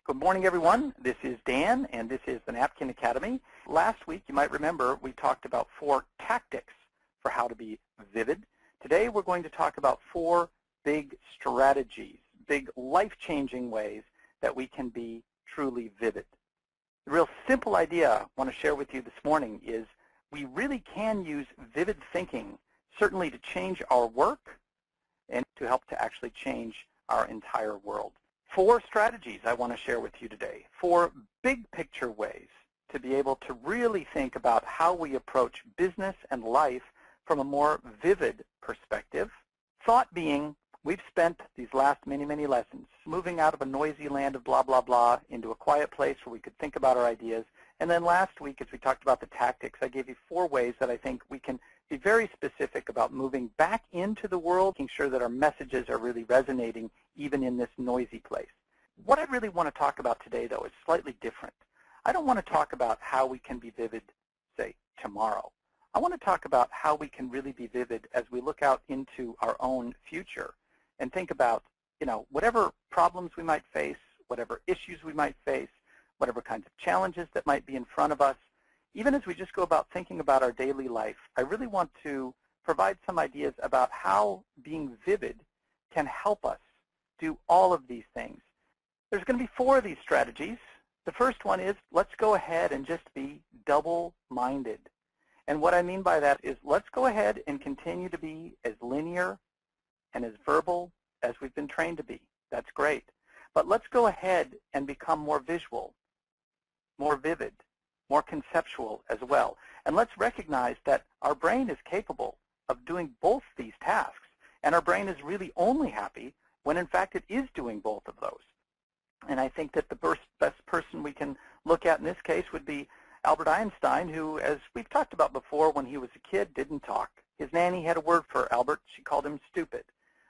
Good morning, everyone. This is Dan, and this is the Napkin Academy. Last week, you might remember, we talked about 4 tactics for how to be vivid. Today, we're going to talk about 4 big strategies, big life-changing ways that we can be truly vivid. The real simple idea I want to share with you this morning is we really can use vivid thinking, certainly to change our work and to help to actually change our entire world. 4 strategies I want to share with you today, 4 big picture ways to be able to really think about how we approach business and life from a more vivid perspective. Thought being, we've spent these last many lessons moving out of a noisy land of blah, blah, blah into a quiet place where we could think about our ideas. And then last week, as we talked about the tactics, I gave you 4 ways that I think we can be very specific about moving back into the world, making sure that our messages are really resonating even in this noisy place. What I really want to talk about today, though, is slightly different. I don't want to talk about how we can be vivid, say, tomorrow. I want to talk about how we can really be vivid as we look out into our own future and think about, whatever problems we might face, whatever issues we might face, whatever kinds of challenges that might be in front of us. Even as we just go about thinking about our daily life, I really want to provide some ideas about how being vivid can help us do all of these things. There's going to be 4 of these strategies. The first one is, let's go ahead and just be double-minded. And what I mean by that is, let's go ahead and continue to be as linear and as verbal as we've been trained to be. That's great. But let's go ahead and become more visual, more vivid, more conceptual as well. And let's recognize that our brain is capable of doing both these tasks. And our brain is really only happy when, in fact, it is doing both of those. And I think that the best person we can look at in this case would be Albert Einstein, who, as we've talked about before, when he was a kid, didn't talk. His nanny had a word for Albert. She called him stupid.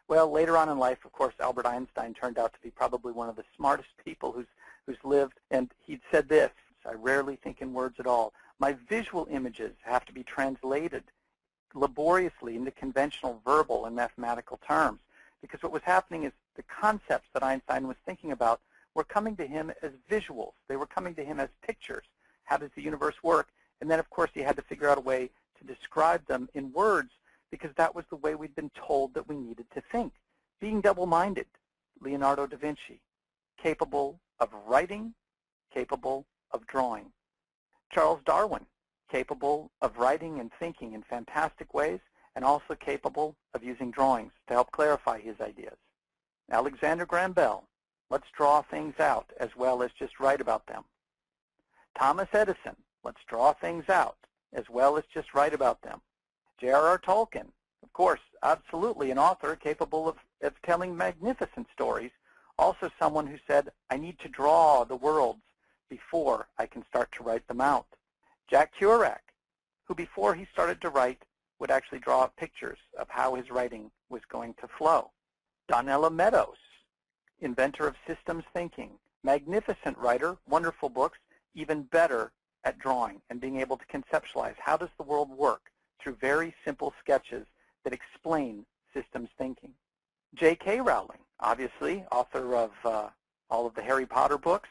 Well, later on in life, of course, Albert Einstein turned out to be probably one of the smartest people who's lived. And he'd said this: I rarely think in words at all. My visual images have to be translated laboriously into conventional verbal and mathematical terms. Because what was happening is the concepts that Einstein was thinking about were coming to him as visuals. They were coming to him as pictures. How does the universe work? And then, of course, he had to figure out a way to describe them in words, because that was the way we'd been told that we needed to think. Being double-minded, Leonardo da Vinci, capable of writing, capable of drawing. Charles Darwin, capable of writing and thinking in fantastic ways, and also capable of using drawings to help clarify his ideas. Alexander Graham Bell, let's draw things out as well as just write about them. Thomas Edison, let's draw things out as well as just write about them. J.R.R. Tolkien, of course, absolutely an author capable of telling magnificent stories, also someone who said, I need to draw the worlds before I can start to write them out. Jack Kerouac, who before he started to write would actually draw pictures of how his writing was going to flow. Donella Meadows, inventor of systems thinking, magnificent writer, wonderful books, even better at drawing and being able to conceptualize how does the world work through very simple sketches that explain systems thinking. J.K. Rowling, obviously, author of all of the Harry Potter books,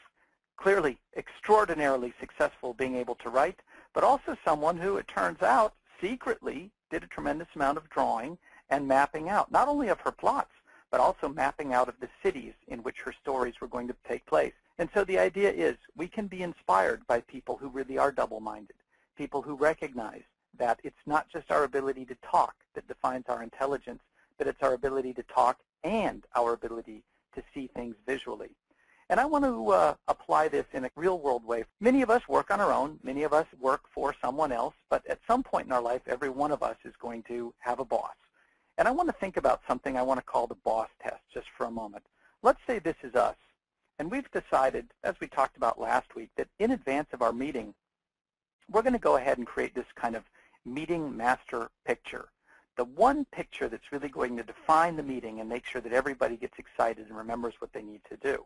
clearly extraordinarily successful being able to write, but also someone who, it turns out, secretly did a tremendous amount of drawing and mapping out, not only of her plots, but also mapping out of the cities in which her stories were going to take place. And so the idea is we can be inspired by people who really are double-minded, people who recognize that it's not just our ability to talk that defines our intelligence, but it's our ability to talk and our ability to see things visually. And I want to apply this in a real-world way. Many of us work on our own. Many of us work for someone else. But at some point in our life, every one of us is going to have a boss. And I want to think about something I want to call the boss test just for a moment. Let's say this is us. And we've decided, as we talked about last week, that in advance of our meeting, we're going to go ahead and create this kind of meeting master picture. The one picture that's really going to define the meeting and make sure that everybody gets excited and remembers what they need to do.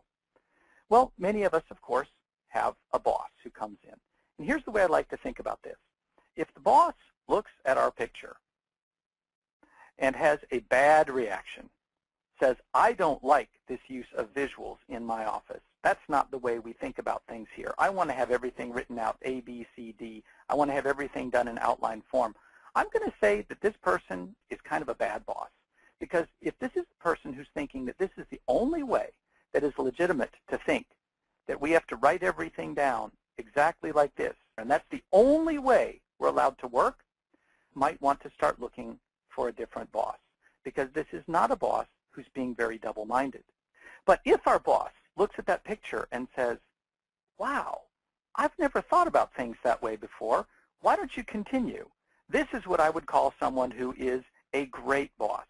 Well, many of us, of course, have a boss who comes in. And here's the way I like to think about this. If the boss looks at our picture and has a bad reaction, says, I don't like this use of visuals in my office. That's not the way we think about things here. I want to have everything written out, A, B, C, D. I want to have everything done in outline form. I'm going to say that this person is kind of a bad boss. Because if this is the person who's thinking that this is the only way that is legitimate to think, that we have to write everything down exactly like this, and that's the only way we're allowed to work, might want to start looking for a different boss. Because this is not a boss who's being very double-minded. But if our boss looks at that picture and says, wow, I've never thought about things that way before, why don't you continue? This is what I would call someone who is a great boss,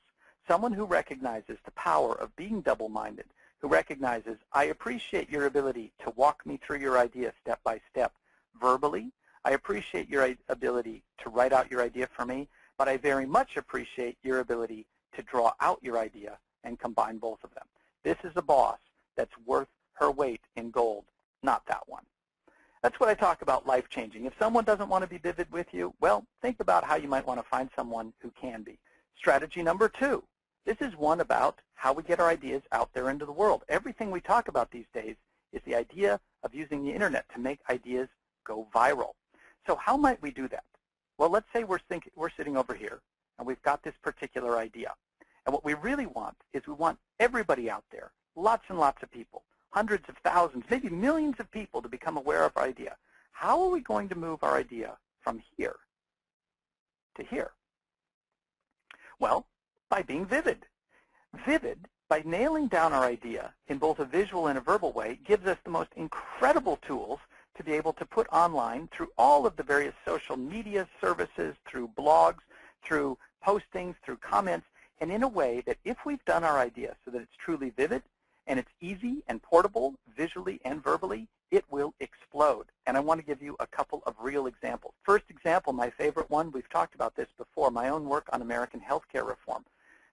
someone who recognizes the power of being double-minded, who recognizes, I appreciate your ability to walk me through your idea step by step verbally. I appreciate your ability to write out your idea for me, but I very much appreciate your ability to draw out your idea and combine both of them. This is a boss that's worth her weight in gold, not that one. That's what I talk about life-changing. If someone doesn't want to be vivid with you, well, think about how you might want to find someone who can be. Strategy number 2. This is one about how we get our ideas out there into the world. Everything we talk about these days is the idea of using the internet to make ideas go viral. So how might we do that? Well, let's say we're sitting over here, and we've got this particular idea. And what we really want is we want everybody out there, lots and lots of people, hundreds of thousands, maybe millions of people to become aware of our idea. How are we going to move our idea from here to here? Well, by being vivid. Vivid, by nailing down our idea in both a visual and a verbal way, gives us the most incredible tools to be able to put online through all of the various social media services, through blogs, through postings, through comments, and in a way that if we've done our idea so that it's truly vivid and it's easy and portable visually and verbally, it will explode. And I want to give you a couple of real examples. First example, my favorite one, we've talked about this before, my own work on American healthcare reform.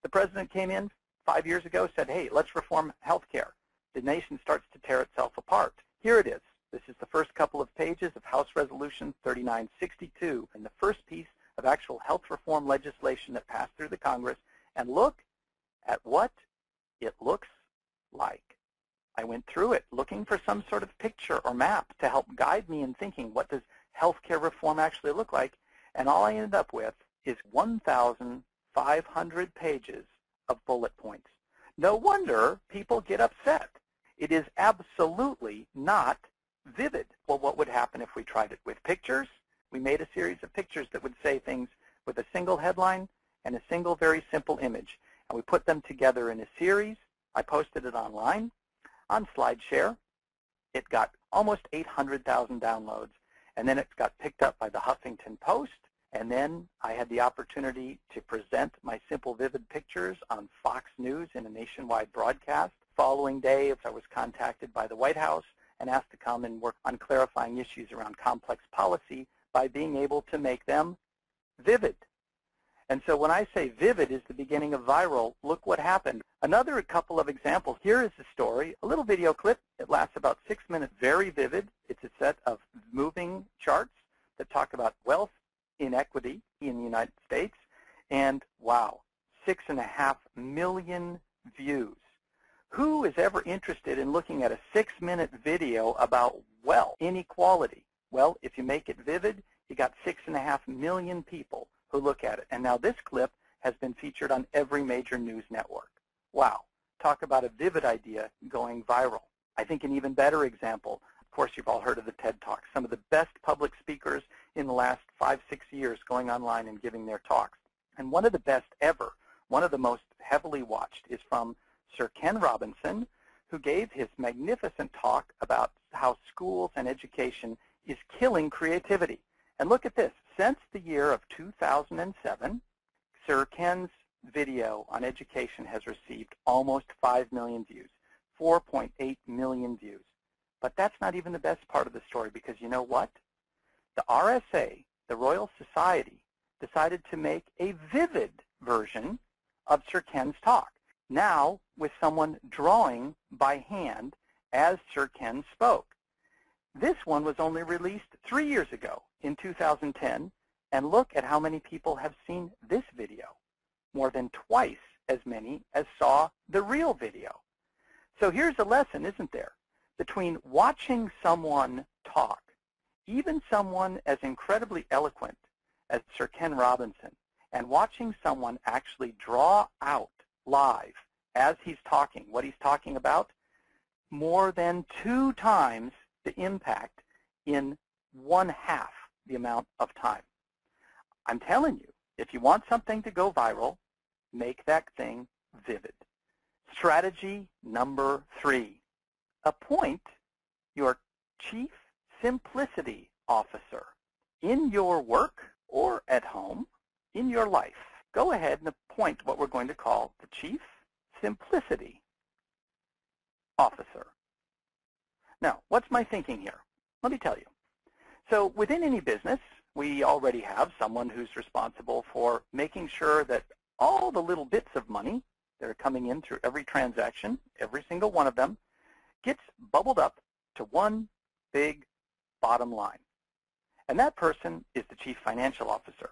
The president came in 5 years ago, said, hey, let's reform healthcare. The nation starts to tear itself apart. Here it is. This is the first couple of pages of House Resolution 3962, and the first piece of actual health reform legislation that passed through the Congress. And look at what it looks like. I went through it looking for some sort of picture or map to help guide me in thinking, what does healthcare reform actually look like? And all I ended up with is 1,500 pages of bullet points. No wonder people get upset. It is absolutely not vivid. Well, what would happen if we tried it with pictures? We made a series of pictures that would say things with a single headline and a single very simple image. And we put them together in a series. I posted it online on SlideShare. It got almost 800,000 downloads. And then it got picked up by the Huffington Post. And then I had the opportunity to present my simple, vivid pictures on Fox News in a nationwide broadcast. The following day, I was contacted by the White House and asked to come and work on clarifying issues around complex policy by being able to make them vivid. And so when I say vivid is the beginning of viral, look what happened. Another couple of examples. Here is the story, a little video clip. It lasts about 6 minutes, very vivid. It's a set of moving charts that talk about wealth inequity in the United States. And wow, 6.5 million views. Who is ever interested in looking at a 6-minute video about wealth inequality? Well, if you make it vivid, you got 6.5 million people who look at it. And now this clip has been featured on every major news network. Wow, talk about a vivid idea going viral. I think an even better example, of course you've all heard of the TED Talks, some of the best public speakers in the last 5-6 years going online and giving their talks. And one of the best ever, one of the most heavily watched, is from Sir Ken Robinson, who gave his magnificent talk about how schools and education is killing creativity. And look at this. Since the year of 2007, Sir Ken's video on education has received almost 5 million views, 4.8 million views. But that's not even the best part of the story, because you know what? The RSA, the Royal Society, decided to make a vivid version of Sir Ken's talk, now with someone drawing by hand as Sir Ken spoke. This one was only released 3 years ago in 2010, and look at how many people have seen this video. More than twice as many as saw the real video. So here's a lesson, isn't there? Between watching someone talk, even someone as incredibly eloquent as Sir Ken Robinson, and watching someone actually draw out live as he's talking what he's talking about, more than 2 times the impact in 1/2 the amount of time. I'm telling you, if you want something to go viral, make that thing vivid. Strategy number 3, appoint your Chief Simplicity Officer. In your work or at home, in your life, go ahead and appoint what we're going to call the Chief Simplicity Officer. Now, what's my thinking here? Let me tell you. So within any business, we already have someone who's responsible for making sure that all the little bits of money that are coming in through every transaction, every single one of them, gets bubbled up to one big bottom line. And that person is the Chief Financial Officer.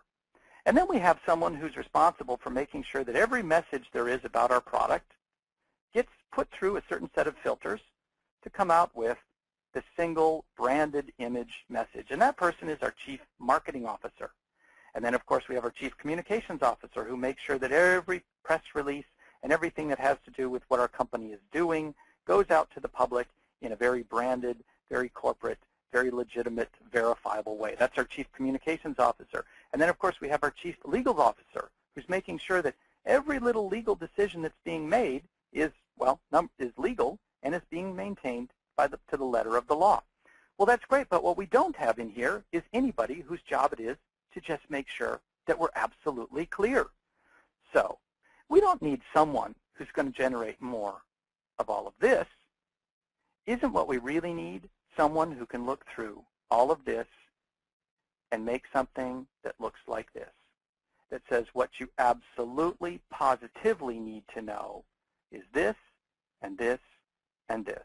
And then we have someone who's responsible for making sure that every message there is about our product gets put through a certain set of filters to come out with the single branded image message. And that person is our Chief Marketing Officer. And then, of course, we have our Chief Communications Officer who makes sure that every press release and everything that has to do with what our company is doing goes out to the public in a very branded, very corporate, very legitimate, verifiable way. That's our Chief Communications Officer. And then, of course, we have our Chief Legal Officer who's making sure that every little legal decision that's being made is, well, is legal and is being maintained to the letter of the law. Well, that's great, but what we don't have in here is anybody whose job it is to just make sure that we're absolutely clear. So we don't need someone who's going to generate more of all of this. Isn't what we really need someone who can look through all of this and make something that looks like this, that says what you absolutely, positively need to know is this and this and this.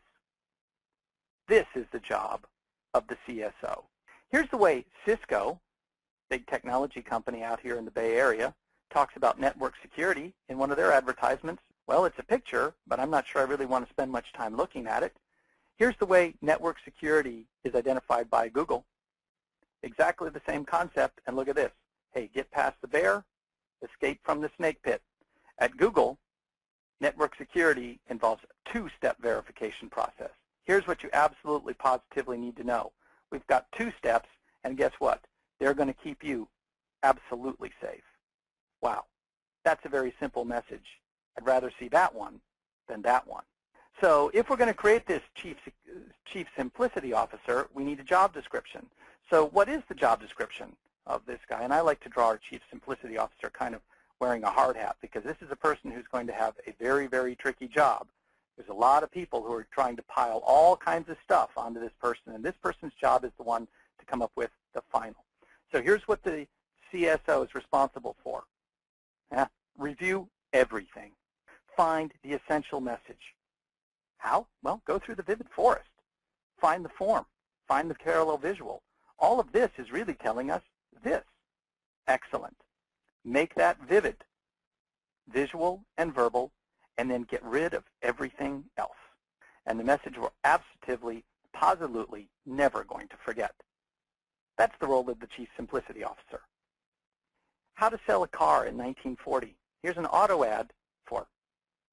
This is the job of the CSO. Here's the way Cisco, big technology company out here in the Bay Area, talks about network security in one of their advertisements. Well, it's a picture, but I'm not sure I really want to spend much time looking at it. Here's the way network security is identified by Google. Exactly the same concept, and look at this. Hey, get past the bear, escape from the snake pit. At Google, network security involves a 2-step verification process. Here's what you absolutely positively need to know. We've got 2 steps, and guess what? They're going to keep you absolutely safe. Wow, that's a very simple message. I'd rather see that one than that one. So if we're going to create this Chief Simplicity Officer, we need a job description. So what is the job description of this guy? And I like to draw our Chief Simplicity Officer kind of wearing a hard hat, because this is a person who's going to have a very, very tricky job. There's a lot of people who are trying to pile all kinds of stuff onto this person, and this person's job is the one to come up with the final. So here's what the CSO is responsible for. Review everything. Find the essential message. How? Well, go through the vivid forest. Find the form. Find the parallel visual. All of this is really telling us this. Excellent. Make that vivid, visual and verbal, and then get rid of everything else. And the message we're absolutely, positively never going to forget. That's the role of the Chief Simplicity Officer. How to sell a car in 1940. Here's an auto ad for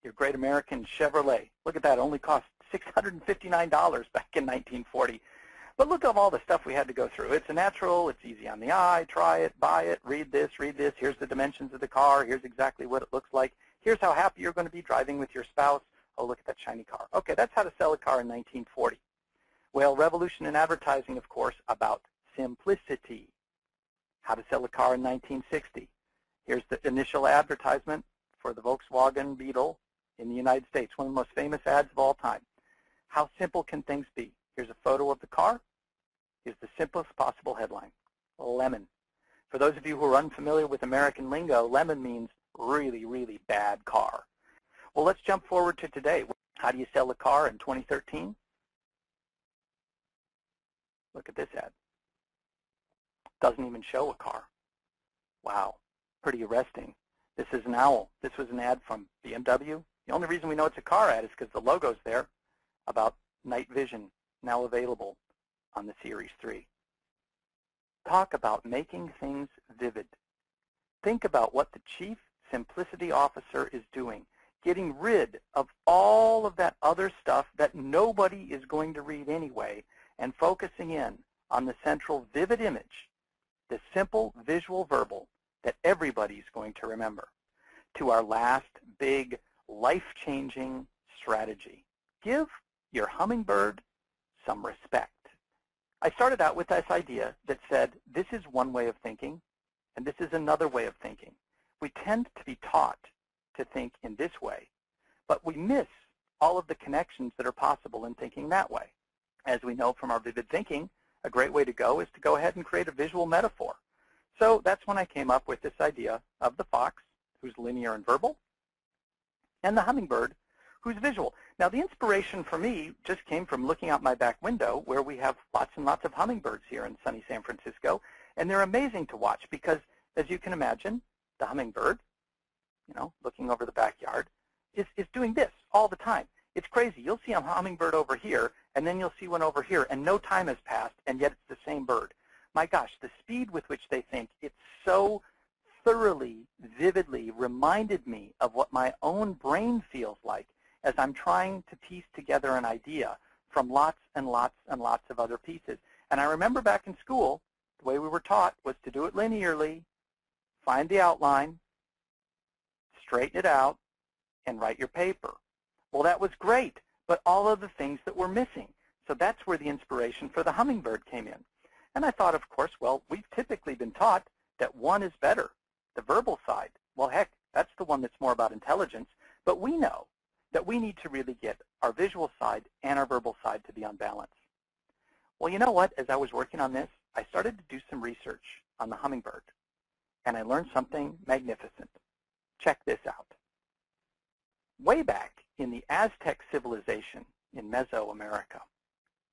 your great American Chevrolet. Look at that, only cost $659 back in 1940. But look at all the stuff we had to go through. It's a natural, it's easy on the eye, try it, buy it, read this, here's the dimensions of the car, here's exactly what it looks like, here's how happy you're going to be driving with your spouse. Oh, look at that shiny car. Okay, that's how to sell a car in 1940. Well, revolution in advertising, of course, about simplicity. How to sell a car in 1960. Here's the initial advertisement for the Volkswagen Beetle in the United States, one of the most famous ads of all time. How simple can things be? Here's a photo of the car. Here's the simplest possible headline, lemon. For those of you who are unfamiliar with American lingo, lemon means really, really bad car. Well, let's jump forward to today. How do you sell a car in 2013? Look at this ad. Doesn't even show a car. Wow, pretty arresting. This is an owl. This was an ad from BMW. The only reason we know it's a car ad is because the logo's there about night vision, now available on the Series 3. Talk about making things vivid. Think about what the Chief Simplicity Officer is doing, getting rid of all of that other stuff that nobody is going to read anyway, and focusing in on the central vivid image, the simple visual verbal that everybody's going to remember. To our last big life-changing strategy. Give your hummingbird some respect. I started out with this idea that said this is one way of thinking and this is another way of thinking. We tend to be taught to think in this way, but we miss all of the connections that are possible in thinking that way. As we know from our vivid thinking, a great way to go is to go ahead and create a visual metaphor. So that's when I came up with this idea of the fox, who's linear and verbal, and the hummingbird, who's visual. Now, the inspiration for me just came from looking out my back window, where we have lots and lots of hummingbirds here in sunny San Francisco, and they're amazing to watch because, as you can imagine, the hummingbird, looking over the backyard, is doing this all the time. It's crazy. You'll see a hummingbird over here, and then you'll see one over here, and no time has passed, and yet it's the same bird. My gosh, the speed with which they think, it's so thoroughly, vividly reminded me of what my own brain feels like as I'm trying to piece together an idea from lots and lots and lots of other pieces. And I remember back in school, the way we were taught was to do it linearly, find the outline, straighten it out, and write your paper. Well, that was great, but all of the things that were missing. So that's where the inspiration for the hummingbird came in. And I thought, of course, well, we've typically been taught that one is better, the verbal side. Well, heck, that's the one that's more about intelligence. But we know that we need to really get our visual side and our verbal side to be on balance. Well, you know what? As I was working on this, I started to do some research on the hummingbird, and I learned something magnificent. Check this out. Way back in the Aztec civilization in Mesoamerica,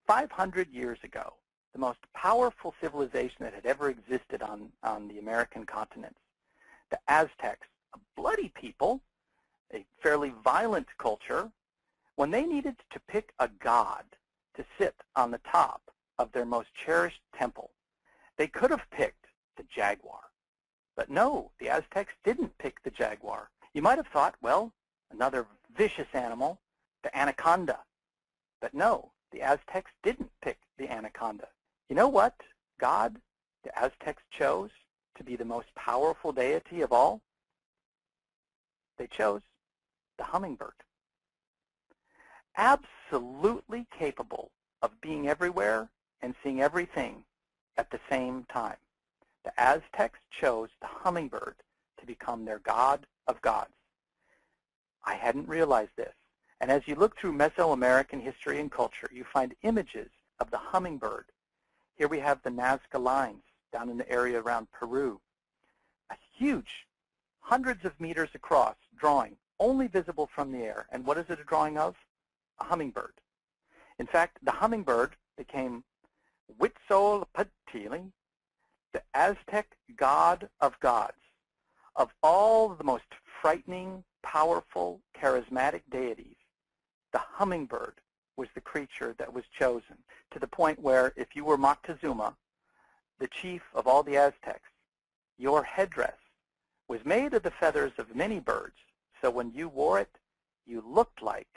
500 years ago, the most powerful civilization that had ever existed on the American continent, the Aztecs, a bloody people, a fairly violent culture, when they needed to pick a god to sit on the top of their most cherished temple, they could have picked the jaguar. But no, the Aztecs didn't pick the jaguar. You might have thought, well, another vicious animal, the anaconda. But no, the Aztecs didn't pick the anaconda. You know what god the Aztecs chose to be the most powerful deity of all? They chose the hummingbird. Absolutely capable of being everywhere and seeing everything at the same time. The Aztecs chose the hummingbird to become their god of gods. I hadn't realized this. And as you look through Mesoamerican history and culture, you find images of the hummingbird. Here we have the Nazca Lines down in the area around Peru. A huge, hundreds of meters across drawing, only visible from the air. And what is it a drawing of? A hummingbird. In fact, the hummingbird became Huitzilopochtli, the Aztec god of gods. Of all the most frightening, powerful, charismatic deities, the hummingbird was the creature that was chosen, to the point where if you were Moctezuma, the chief of all the Aztecs, your headdress was made of the feathers of many birds, so when you wore it, you looked like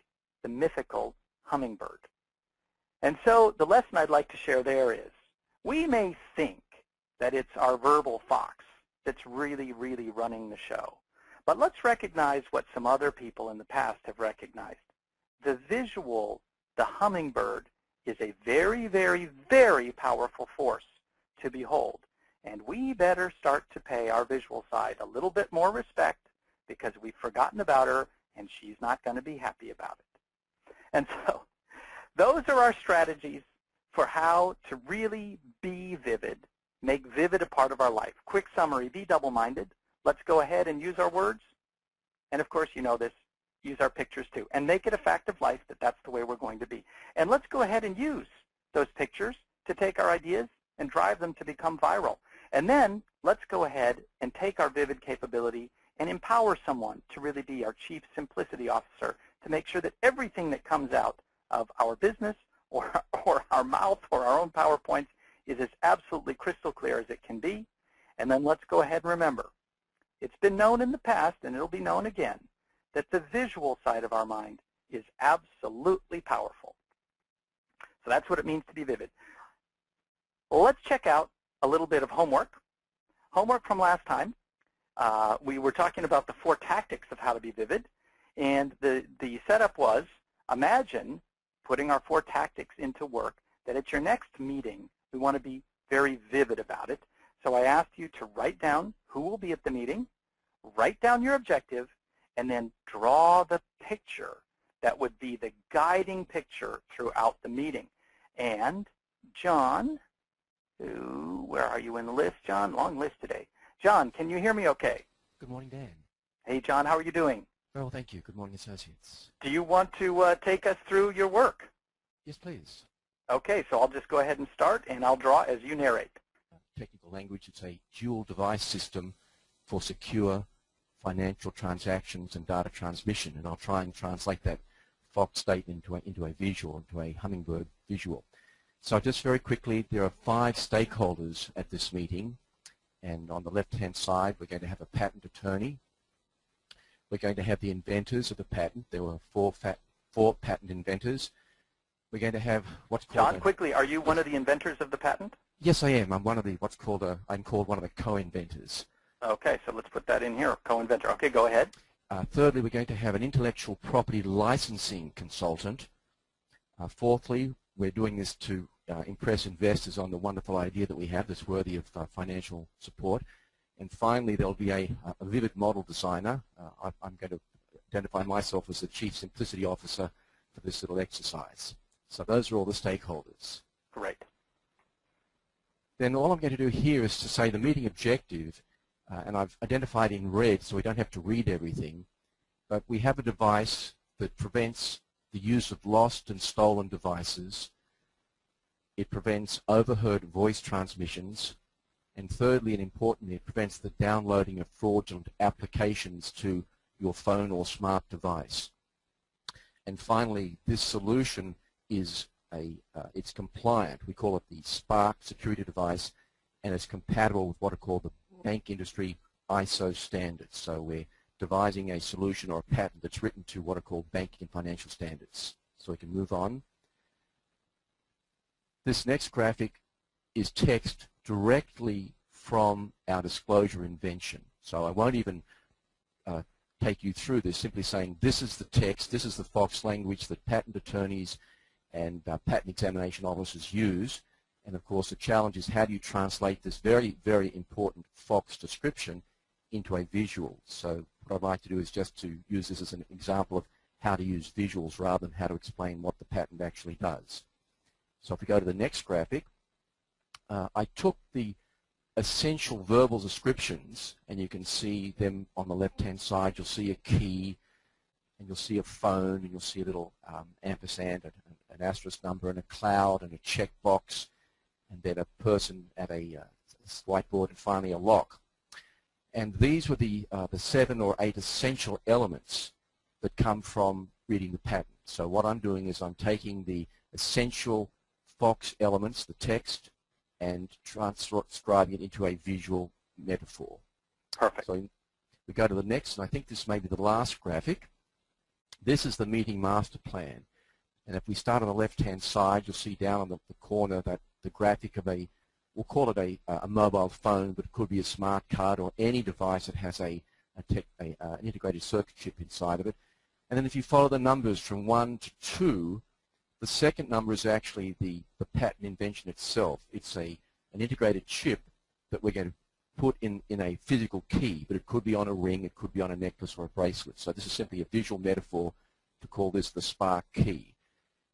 the mythical hummingbird. And so the lesson I'd like to share there is, we may think that it's our verbal fox that's really, really running the show. But let's recognize what some other people in the past have recognized. The visual, the hummingbird, is a very, very, very powerful force to behold. And we better start to pay our visual side a little bit more respect, because we've forgotten about her and she's not going to be happy about it. And so those are our strategies for how to really be vivid, make vivid a part of our life. Quick summary, be double-minded. Let's go ahead and use our words. And of course, you know this, use our pictures too. And make it a fact of life that that's the way we're going to be. And let's go ahead and use those pictures to take our ideas and drive them to become viral. And then let's go ahead and take our vivid capability and empower someone to really be our Chief Simplicity Officer to make sure that everything that comes out of our business or our mouth or our own PowerPoints is as absolutely crystal clear as it can be. And then let's go ahead and remember, it's been known in the past, and it'll be known again, that the visual side of our mind is absolutely powerful. So that's what it means to be vivid. Let's check out a little bit of homework. Homework from last time. We were talking about the 4 tactics of how to be vivid, and the setup was, imagine putting our 4 tactics into work, that at your next meeting, we want to be very vivid about it. So I asked you to write down who will be at the meeting, write down your objective, and then draw the picture that would be the guiding picture throughout the meeting. And John, where are you in the list, John? Long list today. John, can you hear me okay? Good morning, Dan. Hey, John, how are you doing? Very well, thank you. Good morning, associates. Do you want to take us through your work? Yes, please. Okay, so I'll just go ahead and start, and I'll draw as you narrate. Technical language, it's a dual device system for secure financial transactions and data transmission, and I'll try and translate that Fox statement into a visual, into a Hummingbird visual. So just very quickly, there are 5 stakeholders at this meeting, and on the left-hand side, we're going to have a patent attorney. We're going to have the inventors of the patent. There were 4 patent inventors. We're going to have what's called... John, quickly, are you one of the inventors of the patent? Yes, I am. I'm one of the I'm called one of the co-inventors. Okay, so let's put that in here, co-inventor. Okay, go ahead. Thirdly, we're going to have an intellectual property licensing consultant. Fourthly, we're doing this to impress investors on the wonderful idea that we have that's worthy of financial support. And finally, there'll be a vivid model designer. I'm going to identify myself as the Chief Simplicity Officer for this little exercise. So those are all the stakeholders. Great. Then all I'm going to do here is to say the meeting objective, and I've identified in red so we don't have to read everything, but we have a device that prevents the use of lost and stolen devices. It prevents overheard voice transmissions. And thirdly, and importantly, it prevents the downloading of fraudulent applications to your phone or smart device. And finally, this solution is it's compliant. We call it the Spark security device, and it's compatible with what are called the bank industry ISO standards. So we're devising a solution or a patent that's written to what are called banking and financial standards. So we can move on. This next graphic is text directly from our disclosure invention. So I won't even take you through this, simply saying this is the text, this is the Fox language that patent attorneys and patent examination officers use. And of course the challenge is how do you translate this very, very important Fox description into a visual. So what I'd like to do is just to use this as an example of how to use visuals rather than how to explain what the patent actually does. So if we go to the next graphic, I took the essential verbal descriptions, and you can see them on the left-hand side. You'll see a key, and you'll see a phone, and you'll see a little ampersand, an asterisk number, and a cloud, and a checkbox, and then a person at a whiteboard, and finally a lock. And these were the 7 or 8 essential elements that come from reading the patent. So what I'm doing is I'm taking the essential Fox elements, the text, and transcribing it into a visual metaphor. Perfect. So we go to the next, and I think this may be the last graphic. This is the meeting master plan. And if we start on the left-hand side, you'll see down on the corner that the graphic of we'll call it a mobile phone, but it could be a smart card or any device that has an integrated circuit chip inside of it. And then if you follow the numbers from 1 to 2, the second number is actually the patent invention itself. It's an integrated chip that we're going to put in a physical key, but it could be on a ring, it could be on a necklace or a bracelet. So this is simply a visual metaphor to call this the Spark key.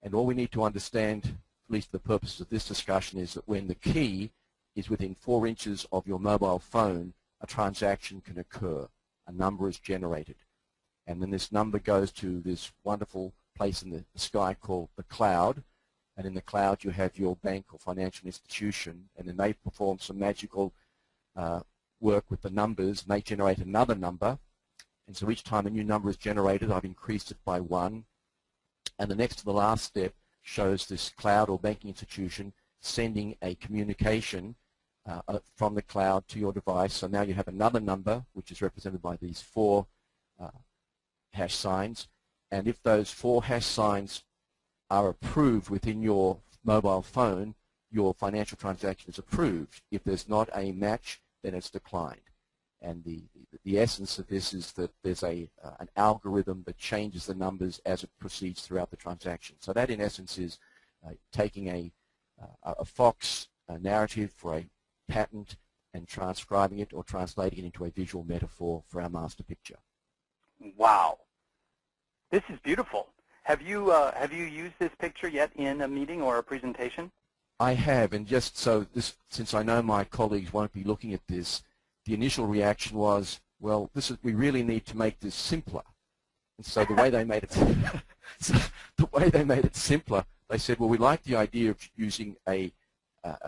And all we need to understand, at least for the purposes of this discussion, is that when the key is within 4 inches of your mobile phone, a transaction can occur. A number is generated. And then this number goes to this wonderful place in the sky called the cloud, and in the cloud you have your bank or financial institution, and then they perform some magical work with the numbers, and they generate another number, And so each time a new number is generated, I've increased it by 1. And the next to the last step shows this cloud or banking institution sending a communication from the cloud to your device. So now you have another number, which is represented by these 4 hash signs. And if those 4 hash signs are approved within your mobile phone, your financial transaction is approved. If there's not a match, then it's declined. And the essence of this is that there's an algorithm that changes the numbers as it proceeds throughout the transaction. So that, in essence, is taking a Fox narrative for a patent and transcribing it or translating it into a visual metaphor for our master picture. Wow, this is beautiful. Have you used this picture yet in a meeting or a presentation? I have, and just so this, since I know my colleagues won't be looking at this, the initial reaction was, well, we really need to make this simpler. And so the way they made it, simpler, they said, well, we like the idea of using a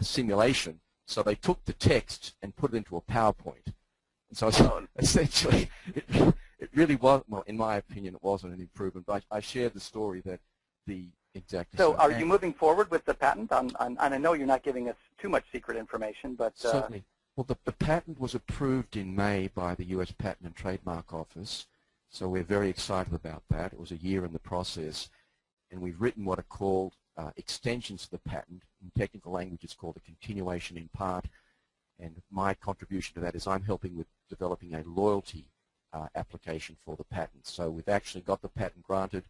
simulation. So they took the text and put it into a PowerPoint. And so essentially, it really was, well, in my opinion, it wasn't an improvement. But I shared the story that the exact. So are you moving forward with the patent? And I know you're not giving us too much secret information, but certainly. Well, the patent was approved in May by the U.S. Patent and Trademark Office, so we're very excited about that. It was a year in the process, and we've written what are called extensions to the patent. In technical language, it's called a continuation in part, and my contribution to that is I'm helping with developing a loyalty application for the patent. So we've actually got the patent granted.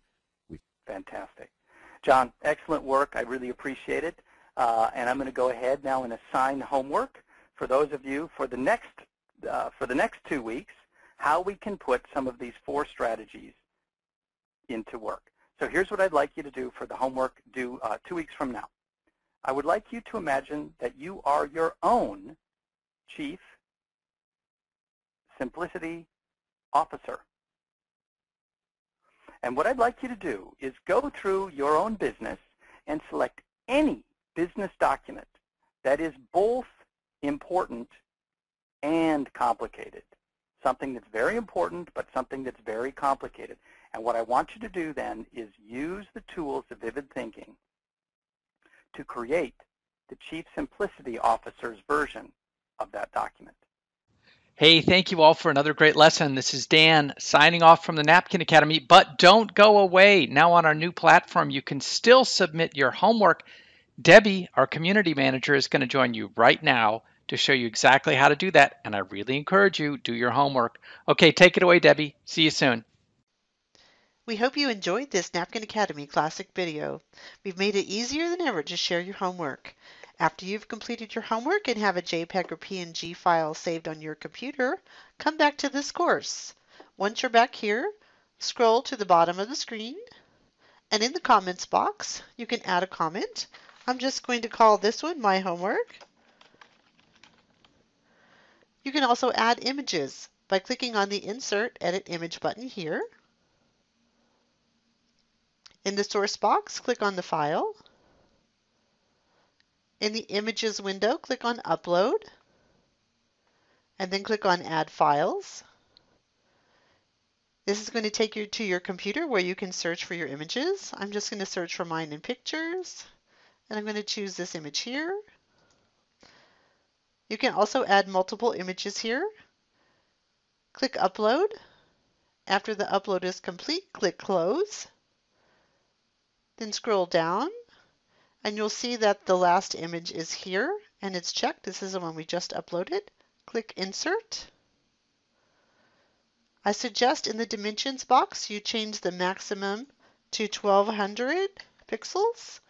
Fantastic. John, excellent work. I really appreciate it. And I'm going to go ahead now and assign homework for those of you for the next 2 weeks, how we can put some of these 4 strategies into work. So here's what I'd like you to do for the homework due 2 weeks from now. I would like you to imagine that you are your own Chief Simplicity Officer. And what I'd like you to do is go through your own business and select any business document that is both important and complicated. Something that's very important, but something that's very complicated. And what I want you to do then is use the tools of Vivid Thinking to create the Chief Simplicity Officer's version of that document. Hey, thank you all for another great lesson. This is Dan signing off from the Napkin Academy, but don't go away. Now on our new platform, you can still submit your homework. Debbie, our community manager, is going to join you right now to show you exactly how to do that, and I really encourage you, do your homework. Okay, take it away, Debbie. See you soon. We hope you enjoyed this Napkin Academy classic video. We've made it easier than ever to share your homework. After you've completed your homework and have a JPEG or PNG file saved on your computer, come back to this course. Once you're back here, scroll to the bottom of the screen, and in the comments box, you can add a comment. I'm just going to call this one My Homework. You can also add images by clicking on the Insert Edit Image button here. In the source box, click on the file. In the Images window, click on Upload, and then click on Add Files. This is going to take you to your computer where you can search for your images. I'm just going to search for mine in Pictures, and I'm going to choose this image here. You can also add multiple images here. Click Upload. After the upload is complete, click Close. Then scroll down, and you'll see that the last image is here, and it's checked. This is the one we just uploaded. Click Insert. I suggest in the Dimensions box you change the maximum to 1200 pixels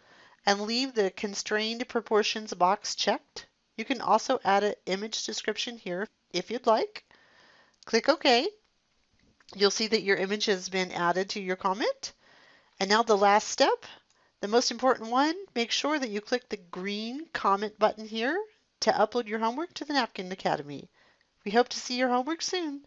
and leave the Constrained Proportions box checked. You can also add an image description here if you'd like. Click OK. You'll see that your image has been added to your comment. And now the last step, the most important one, make sure that you click the green comment button here to upload your homework to the Napkin Academy. We hope to see your homework soon.